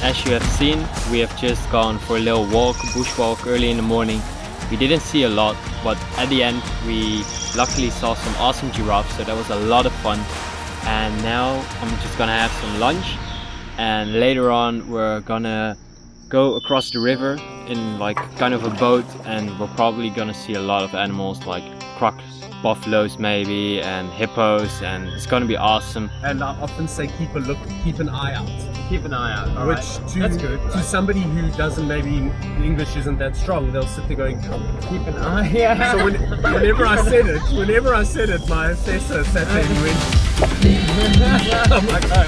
as you have seen, we have just gone for a little walk, bushwalk early in the morning. We didn't see a lot, but at the end we luckily saw some awesome giraffes, so that was a lot of fun. And now I'm just gonna have some lunch, and later on we're gonna go across the river in like kind of a boat, and we're probably gonna see a lot of animals like crocs, buffaloes maybe, and hippos, and it's gonna be awesome. And I often say keep an eye out. Keep an eye out. Which That's good. To somebody who doesn't, maybe English isn't that strong, they'll sit there going, Keep an eye out. So whenever I said it, my assessor sat there and went, oh my god.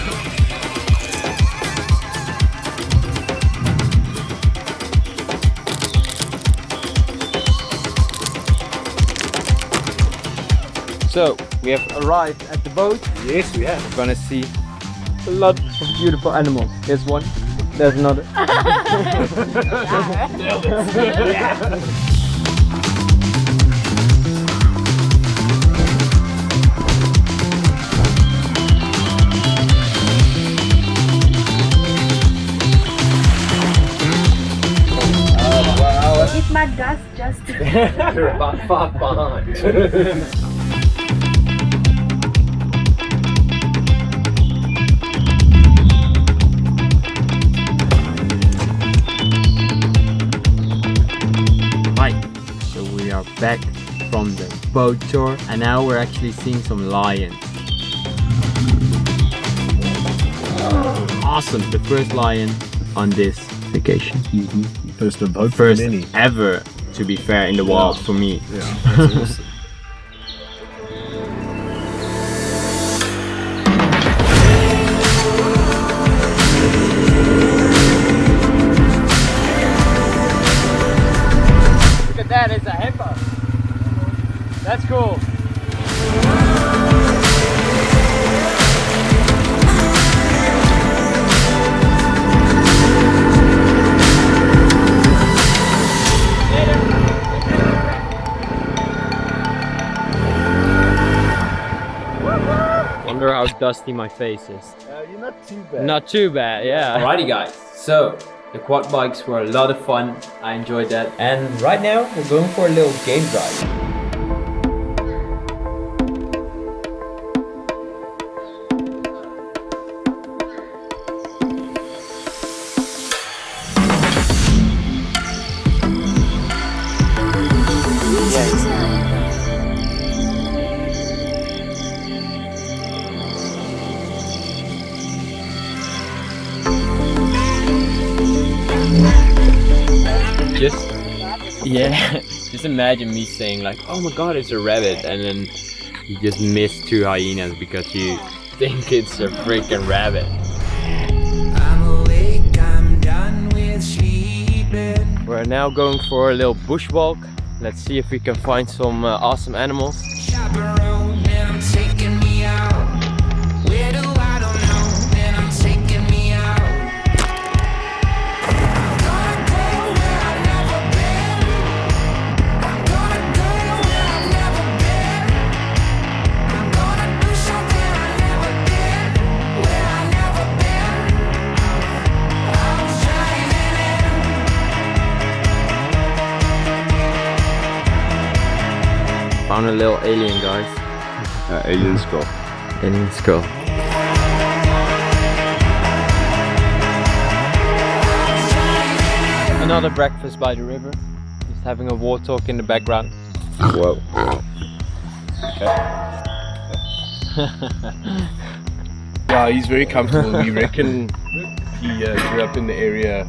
So we have arrived at the boat. Yes, we have. We're gonna see a lot of beautiful animals. There's one, there's another. If my gas just You're about far behind. So we are back from the boat tour, and now we're actually seeing some lions. Awesome, the first lion on this vacation. First of both First ever, to be fair, in the wild for me. Yeah, that's awesome. Look at that, it's a hippo. That's cool. Wonder how dusty my face is. You're not too bad. Not too bad, yeah. Alrighty guys, so the quad bikes were a lot of fun. I enjoyed that. And right now we're going for a little game drive. Just imagine me saying like, oh my god, it's a rabbit, and then you just miss two hyenas because you think it's a freaking rabbit. I'm awake, I'm done with sleeping. We're now going for a little bushwalk. Let's see if we can find some awesome animals. Chaperone, and I'm taking me out. Where do I don't know, and I'm taking me out. I'm gonna go where I've never been. I'm gonna go where I've never been. I'm gonna do something I've never did, where I've never been. I'm driving in. Found a little alien, guys. Alien skull. Alien skull. Another breakfast by the river. Just having a warthog in the background. Whoa. Yeah, he's very comfortable. We reckon he grew up in the area.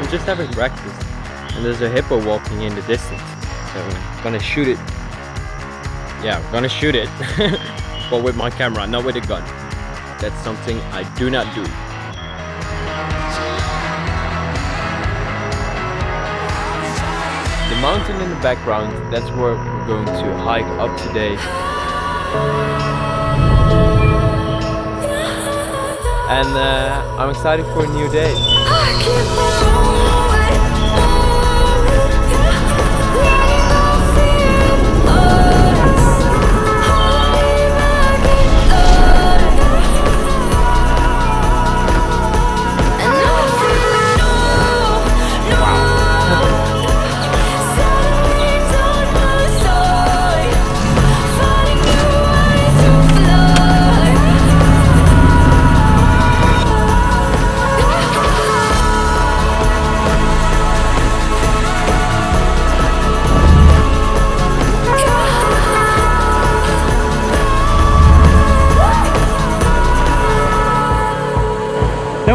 We're just having breakfast, and there's a hippo walking in the distance. So I'm gonna shoot it. Yeah, I'm gonna shoot it. But with my camera, not with a gun. That's something I do not do. The mountain in the background, that's where we're going to hike up today. And I'm excited for a new day.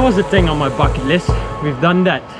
was a thing on my bucket list. We've done that.